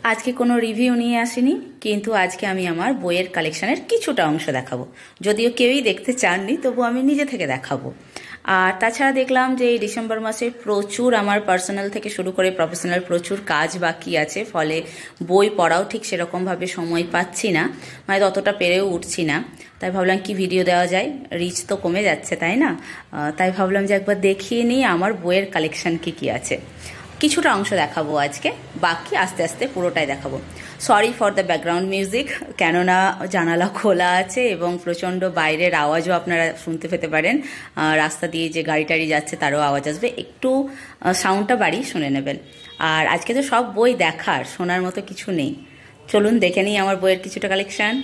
আজকে কোনো রিভিউ নিয়ে আসিনি, কিন্তু আজকে আমি আমার বইয়ের কালেকশনের কিছুটা অংশ দেখাবো। যদিও কেউই দেখতে চাননি, তবু আমি নিজে থেকে দেখাবো। আর তাছাড়া দেখলাম যে এই ডিসেম্বর মাসে প্রচুর আমার পার্সোনাল থেকে শুরু করে প্রফেশনাল প্রচুর কাজ বাকি আছে, ফলে বই পড়াও ঠিক সেরকমভাবে সময় পাচ্ছি না, মানে ততটা পেরেও উঠছি না। তাই ভাবলাম কি ভিডিও দেওয়া যায়, রিচ তো কমে যাচ্ছে তাই না। তাই ভাবলাম যে একবার দেখিয়ে নিই আমার বইয়ের কালেকশন কি আছে। কিছুটা অংশ দেখাবো আজকে, বাকি আস্তে আস্তে পুরোটাই দেখাবো। Sorry for the background music, কেননা জানালা খোলা আছে এবং প্রচণ্ড বাইরের আওয়াজও আপনারা শুনতে পেতে পারেন। রাস্তা দিয়ে যে গাড়ি টাড়ি যাচ্ছে তারও আওয়াজ আসবে, একটু সাউন্ডটা বাড়ি শুনে নেবেন। আর আজকে তো সব বই দেখার, শোনার মতো কিছু নেই। চলুন দেখে নিই আমার বইয়ের কিছুটা কালেকশন।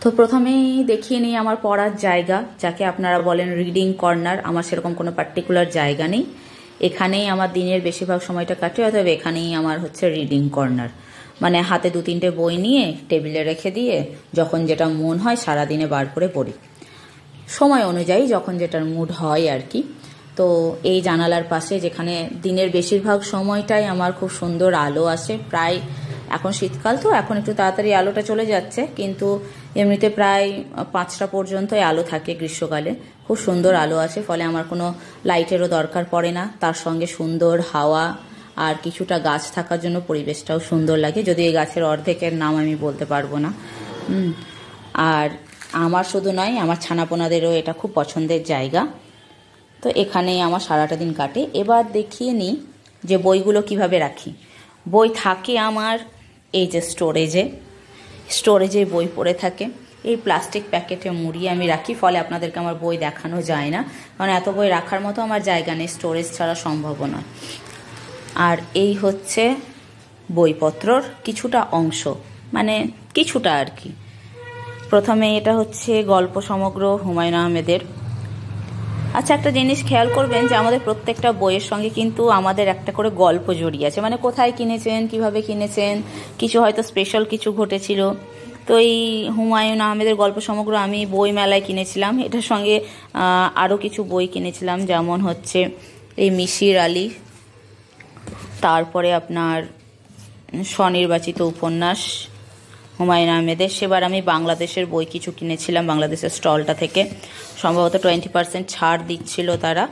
তো প্রথমেই দেখিয়ে নিই আমার পড়ার জায়গা, যাকে আপনারা বলেন রিডিং কর্নার। আমার সেরকম কোনো পার্টিকুলার জায়গা নেই, এখানেই আমার দিনের বেশিরভাগ সময়টা কাটে, অতএব এখানেই আমার হচ্ছে রিডিং কর্নার। মানে হাতে 2-3টে বই নিয়ে টেবিলে রেখে দিয়ে যখন যেটা মন হয় সারাদিনে বার করে পড়ি, সময় অনুযায়ী যখন যেটার মুড হয় আর কি। তো এই জানালার পাশে, যেখানে দিনের বেশিরভাগ সময়টাই আমার খুব সুন্দর আলো আসে, প্রায় এখন শীতকাল তো এখন একটু তাড়াতাড়ি আলোটা চলে যাচ্ছে, কিন্তু এমনিতে প্রায় 5টা পর্যন্তই আলো থাকে গ্রীষ্মকালে। খুব সুন্দর আলো আসে, ফলে আমার কোনো লাইটেরও দরকার পড়ে না। তার সঙ্গে সুন্দর হাওয়া আর কিছুটা গাছ থাকার জন্য পরিবেশটাও সুন্দর লাগে, যদি এই গাছের অর্ধেকের নাম আমি বলতে পারবো না। আর আমার শুধু নয়, আমার ছানাপোনাদেরও এটা খুব পছন্দের জায়গা। তো এখানেই আমার সারাটা দিন কাটে। এবার দেখিয়ে নিই যে বইগুলো কিভাবে রাখি। বই থাকে আমার এই যে স্টোরেজে বই পড়ে থাকে। এই প্লাস্টিক প্যাকেটে মুড়িয়ে আমি রাখি, ফলে আপনাদেরকে আমার বই দেখানো যায় না, কারণ এত বই রাখার মতো আমার জায়গা নেই, স্টোরেজ ছাড়া সম্ভব নয়। আর এই হচ্ছে বইপত্রর কিছুটা অংশ, মানে কিছুটা আর কি। প্রথমে এটা হচ্ছে গল্প সমগ্র হুমায়ুন আহমেদের। আচ্ছা, একটা জিনিস খেয়াল করবেন যে আমাদের প্রত্যেকটা বইয়ের সঙ্গে কিন্তু আমাদের একটা করে গল্প জড়িয়ে আছে, মানে কোথায় কিনেছেন, কিভাবে কিনেছেন, কিছু হয়তো স্পেশাল কিছু ঘটেছিল। তো এই হুমায়ুন আহমেদের গল্প সমগ্র আমি বই মেলায় কিনেছিলাম। এটার সঙ্গে আরও কিছু বই কিনেছিলাম, যেমন হচ্ছে এই মিশির আলী, তারপরে আপনার স্বনির্বাচিত উপন্যাস হুমায়ুন আহমেদের। সেবার আমি বাংলাদেশের বই কিছু কিনেছিলাম, বাংলাদেশের স্টলটা থেকে সম্ভবত 20% ছাড় দিচ্ছিল তারা,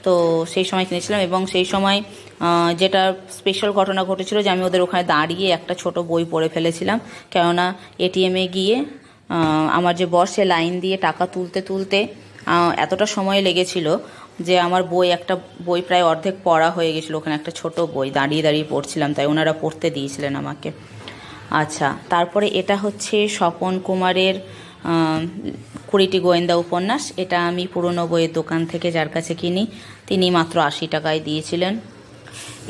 তো সেই সময় কিনেছিলাম। এবং সেই সময় যেটা স্পেশাল ঘটনা ঘটেছিল যে আমি ওদের ওখানে দাঁড়িয়ে একটা ছোট বই পড়ে ফেলেছিলাম, কেননা এটিএমে গিয়ে আমার যে বস, সে লাইন দিয়ে টাকা তুলতে এতটা সময় লেগেছিল যে আমার একটা বই প্রায় অর্ধেক পড়া হয়ে গেছিলো। ওখানে একটা ছোট বই দাঁড়িয়ে পড়ছিলাম, তাই ওনারা পড়তে দিয়েছিলেন আমাকে। আচ্ছা, তারপরে এটা হচ্ছে স্বপন কুমারের 20টি গোয়েন্দা উপন্যাস। এটা আমি পুরনো বইয়ের দোকান থেকে যার কাছে কিনি, তিনি মাত্র 80 টাকায় দিয়েছিলেন।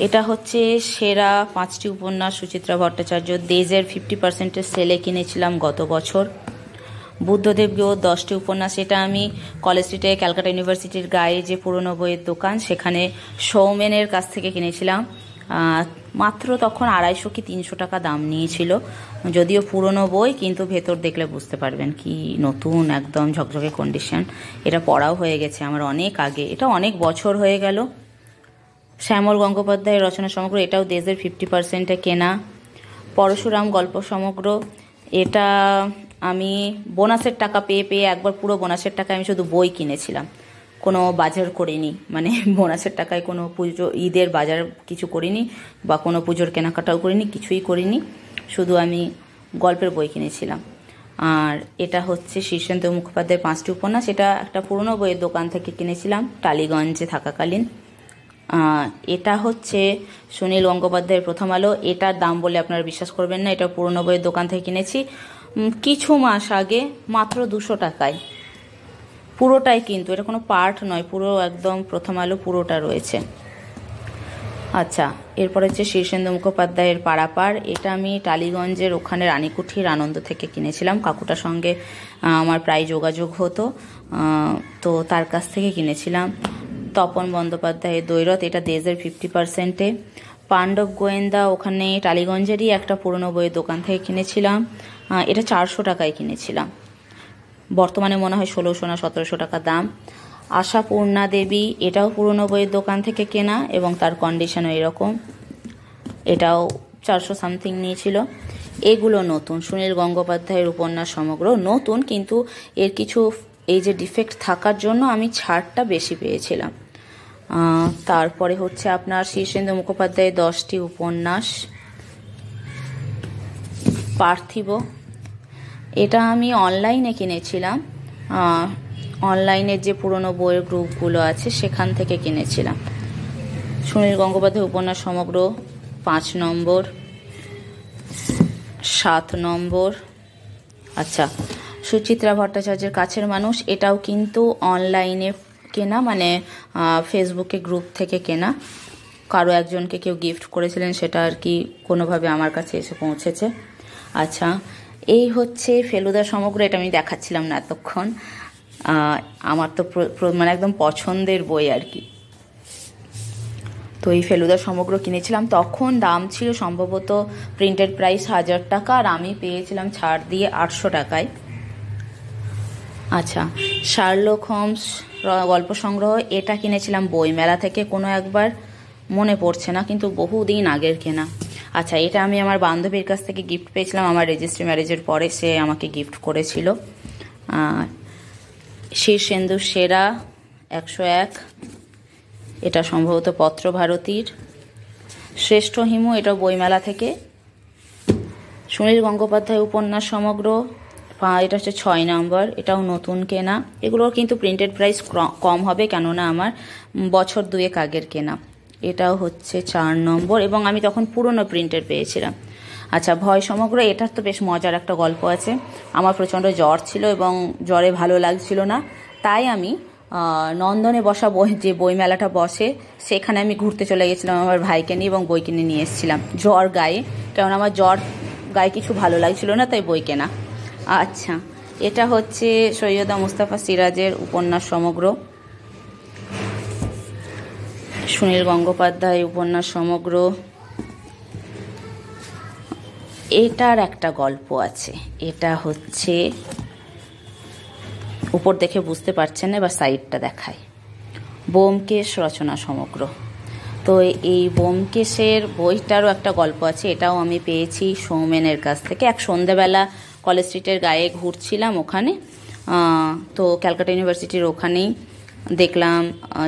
এটা হচ্ছে সেরা 5টি উপন্যাস সুচিত্রা ভট্টাচার্য, দেজের 50% সেলে কিনেছিলাম গত বছর। বুদ্ধদেব গুহর 10টি উপন্যাস, এটা আমি কলেজ স্ট্রিটে ক্যালকাটা ইউনিভার্সিটির গায়ে যে পুরনো বইয়ের দোকান, সেখানে সৌমেনের কাছ থেকে কিনেছিলাম। মাত্র তখন 250 কি 300 টাকা দাম নিয়েছিল, যদিও পুরনো বই, কিন্তু ভেতর দেখলে বুঝতে পারবেন কি নতুন, একদম ঝকঝকে কন্ডিশন। এটা পড়াও হয়ে গেছে আমার অনেক আগে, এটা অনেক বছর হয়ে গেল। শ্যামল গঙ্গোপাধ্যায়ের রচনা সমগ্র, এটাও দেশের 50%-এ কেনা। পরশুরাম গল্প সমগ্র, এটা আমি বোনাসের টাকা পেয়ে একবার পুরো বোনাসের টাকা আমি শুধু বই কিনেছিলাম, কোনো বাজার করিনি, মানে বোনাসের টাকায় কোনো পুজো ঈদের বাজার কিছু করিনি, বা কোনো পুজোর কেনাকাটাও করিনি, কিছুই করিনি, শুধু আমি গল্পের বই কিনেছিলাম। আর এটা হচ্ছে শীর্ষেন্দু মুখোপাধ্যায়ের 5টি উপন্যাস, এটা একটা পুরনো বইয়ের দোকান থেকে কিনেছিলাম টালিগঞ্জে থাকাকালীন। এটা হচ্ছে সুনীল গঙ্গোপাধ্যায়ের প্রথম আলো। এটার দাম বলে আপনারা বিশ্বাস করবেন না, এটা পুরনো বইয়ের দোকান থেকে কিনেছি কিছু মাস আগে, মাত্র 200 টাকায় পুরোটাই, কিন্তু এটা কোনো পার্ট নয়, পুরো একদম প্রথম আলো পুরোটা রয়েছে। আচ্ছা, এরপর হচ্ছে শীর্ষেন্দু মুখোপাধ্যায়ের পারাপার, এটা আমি টালিগঞ্জের ওখানে রানীকুঠির আনন্দ থেকে কিনেছিলাম, কাকুটার সঙ্গে আমার প্রায় যোগাযোগ হতো, তো তার কাছ থেকে কিনেছিলাম। তপন বন্দ্যোপাধ্যায়ের দৈরথ, এটা দেশের 50%-এ। পাণ্ডব গোয়েন্দা, ওখানে টালিগঞ্জেরই একটা পুরনো বইয়ের দোকান থেকে কিনেছিলাম, এটা 400 টাকায় কিনেছিলাম, বর্তমানে মনে হয় 1600 না 1700 টাকা দাম। আশাপূর্ণা দেবী, এটাও পুরনো বইয়ের দোকান থেকে কেনা এবং তার কন্ডিশনও এরকম, এটাও 400 সামথিং নিয়েছিল। এগুলো নতুন, সুনীল গঙ্গোপাধ্যায়ের উপন্যাস সমগ্র নতুন, কিন্তু এর কিছু এই যে ডিফেক্ট থাকার জন্য আমি ছাড়টা বেশি পেয়েছিলাম। তারপরে হচ্ছে আপনার শীর্ষেন্দু মুখোপাধ্যায়ের 10টি উপন্যাস, পার্থিব। এটা আমি অনলাইনে কিনেছিলাম, অনলাইনের যে পুরনো বইয়ের গ্রুপগুলো আছে সেখান থেকে কিনেছিলাম। সুনীল গঙ্গোপাধ্যায় উপন্যাস সমগ্র 5 নম্বর, 7 নম্বর। আচ্ছা, সুচিত্রা ভট্টাচার্যের কাছের মানুষ, এটাও কিন্তু অনলাইনে কেনা, মানে ফেসবুকে গ্রুপ থেকে কেনা। কারো একজনকে কেউ গিফট করেছিলেন, সেটা আর কি কোনোভাবে আমার কাছে এসে পৌঁছেছে। আচ্ছা, এই হচ্ছে ফেলুদা সমগ্র। এটা আমি দেখাচ্ছিলাম না এতক্ষণ, আমার তো মানে একদম পছন্দের বই আর কি। তো এই ফেলুদা সমগ্র কিনেছিলাম, তখন দাম ছিল সম্ভবত প্রিন্টেড প্রাইস 1000 টাকা, আর আমি পেয়েছিলাম ছাড় দিয়ে 800 টাকায়। আচ্ছা, শার্লক হোমস গল্প সংগ্রহ, এটা কিনেছিলাম বইমেলা থেকে কোনো একবার, মনে পড়ছে না, কিন্তু বহুদিন আগের কেনা। আচ্ছা, এটা আমি আমার বান্ধবীর কাছ থেকে গিফট পেয়েছিলাম, আমার রেজিস্ট্রি ম্যারেজের পরে সে আমাকে গিফট করেছিল। শীর্ষেন্দু সেরা 101, এটা সম্ভবত পত্রভারতীর। শ্রেষ্ঠ হিমু, এটা বইমেলা থেকে। সুনীল গঙ্গোপাধ্যায় উপন্যাস সমগ্র, এটা হচ্ছে 6 নম্বর, এটাও নতুন কেনা। এগুলোর কিন্তু প্রিন্টেড প্রাইস কম হবে, কেননা আমার বছর 2 আগের কেনা। এটাও হচ্ছে 4 নম্বর, এবং আমি তখন পুরনো প্রিন্টেড পেয়েছিলাম। আচ্ছা, ভয় সমগ্র, এটার তো বেশ মজার একটা গল্প আছে। আমার প্রচণ্ড জ্বর ছিল এবং জ্বরে ভালো লাগছিল না, তাই আমি নন্দনে বসা যে বইমেলাটা বসে সেখানে আমি ঘুরতে চলে গেছিলাম আমার ভাইকে নিয়ে, এবং বই কিনে নিয়ে এসেছিলাম জ্বর গায়ে, কারণ আমার জ্বর গায়ে কিছু ভালো লাগছিল না, তাই বই কেনা। আচ্ছা, এটা হচ্ছে সৈয়দা মুস্তাফা সিরাজের উপন্যাস সমগ্র, সুনীল গঙ্গোপাধ্যায় উপন্যাস সমগ্র। এটার একটা গল্প আছে, এটা হচ্ছে, উপর দেখে বুঝতে পারছেন না, এবার সাইডটা দেখায়, ব্যোমকেশ রচনা সমগ্র। তো এই ব্যোমকেশের বইটারও একটা গল্প আছে, এটাও আমি পেয়েছি সৌমেনের কাছ থেকে। এক সন্ধেবেলা কলেজ স্ট্রিটের গায়ে ঘুরছিলাম ওখানে, তো ক্যালকাটা ইউনিভার্সিটির ওখানেই দেখলাম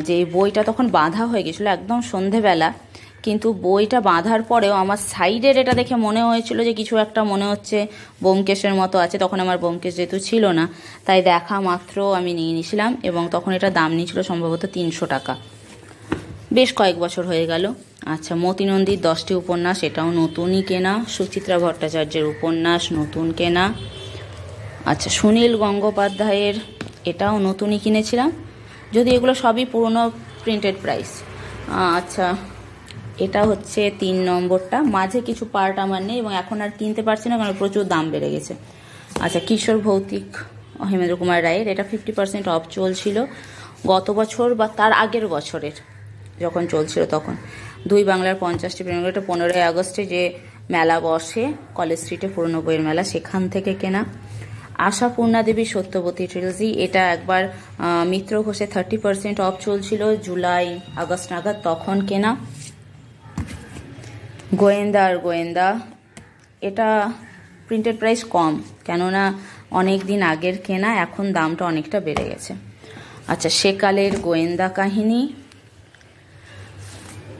যে এই বইটা তখন বাঁধা হয়ে গেছিলো একদম সন্ধেবেলা, কিন্তু বইটা বাঁধার পরেও আমার সাইডের এটা দেখে মনে হয়েছিল যে কিছু একটা মনে হচ্ছে ব্যোমকেশের মতো আছে। তখন আমার ব্যোমকেশ যেহেতু ছিল না, তাই দেখা মাত্র আমি নিয়ে নিয়েছিলাম, এবং তখন এটা দাম নিয়েছিল সম্ভবত 300 টাকা। বেশ কয়েক বছর হয়ে গেল। আচ্ছা, মতি নন্দীর 10টি উপন্যাস, এটাও নতুনই কেনা। সুচিত্রা ভট্টাচার্যের উপন্যাস নতুন কেনা। আচ্ছা, সুনীল গঙ্গোপাধ্যায়ের, এটাও নতুনই কিনেছিলাম, যদি এগুলো সবই পুরনো প্রিন্টেড প্রাইস। আচ্ছা, এটা হচ্ছে 3 নম্বরটা, মাঝে কিছু পার্ট আমার নেই এবং এখন আর কিনতে পারছি না, কারণ প্রচুর দাম বেড়ে গেছে। আচ্ছা, কিশোর ভৌতিক হেমেন্দ্র কুমার রায়ের, এটা 50% অফ চলছিল গত বছর বা তার আগের বছরের যখন চলছিল তখন। 2 বাংলার 50টি প্রেমিক, এটা 15ই আগস্টে যে মেলা বসে কলেজ স্ট্রিটে, পুরনো বইয়ের মেলা, সেখান থেকে কেনা। আশাপূর্ণা দেবী সত্যবতী ট্রিলজি, এটা একবার মিত্র ঘোষে 30% অফ চলছিল জুলাই আগস্ট নাগাদ, তখন কেনা। গোয়েন্দা আর গোয়েন্দা, এটা প্রিন্টেড প্রাইস কম, কেননা অনেক দিন আগের কেনা, এখন দামটা অনেকটা বেড়ে গেছে। আচ্ছা, সেকালের গোয়েন্দা কাহিনী,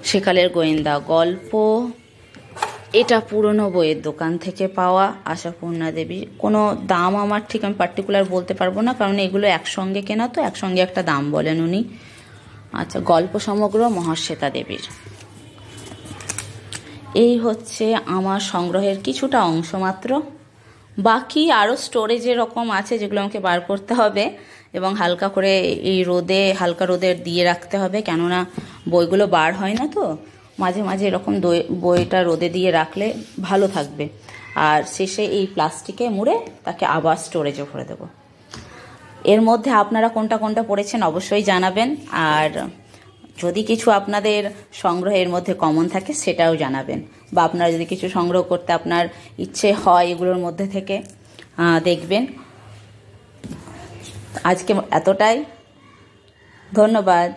সেকালের গোয়েন্দা গল্প, এটা পুরনো বইয়ের দোকান থেকে পাওয়া। আশাপূর্ণা দেবী, কোনো দাম আমার ঠিক আমি পার্টিকুলার বলতে পারবো না, কারণ এগুলো একসঙ্গে কেনা, তো একসঙ্গে একটা দাম বলেন উনি। আচ্ছা, গল্প সমগ্র মহাশ্বেতা দেবীর। এই হচ্ছে আমার সংগ্রহের কিছুটা অংশ মাত্র, বাকি আরও স্টোরেজ এরকম আছে যেগুলো আমাকে বার করতে হবে এবং হালকা করে এই রোদে, হালকা রোদে দিয়ে রাখতে হবে, কেননা বইগুলো বার হয় না, তো মাঝে মাঝে এরকম বইটা রোদে দিয়ে রাখলে ভালো থাকবে। আর শেষে এই প্লাস্টিকে মুড়ে তাকে আবার স্টোরেজে ভরে দেবো। এর মধ্যে আপনারা কোনটা কোনটা পড়েছেন অবশ্যই জানাবেন, আর যদি কিছু আপনাদের সংগ্রহের মধ্যে কমন থাকে সেটাও জানাবেন, বা আপনারা যদি কিছু সংগ্রহ করতে আপনার ইচ্ছে হয় এগুলোর মধ্যে থেকে দেখবেন। আজকে এতটাই, ধন্যবাদ।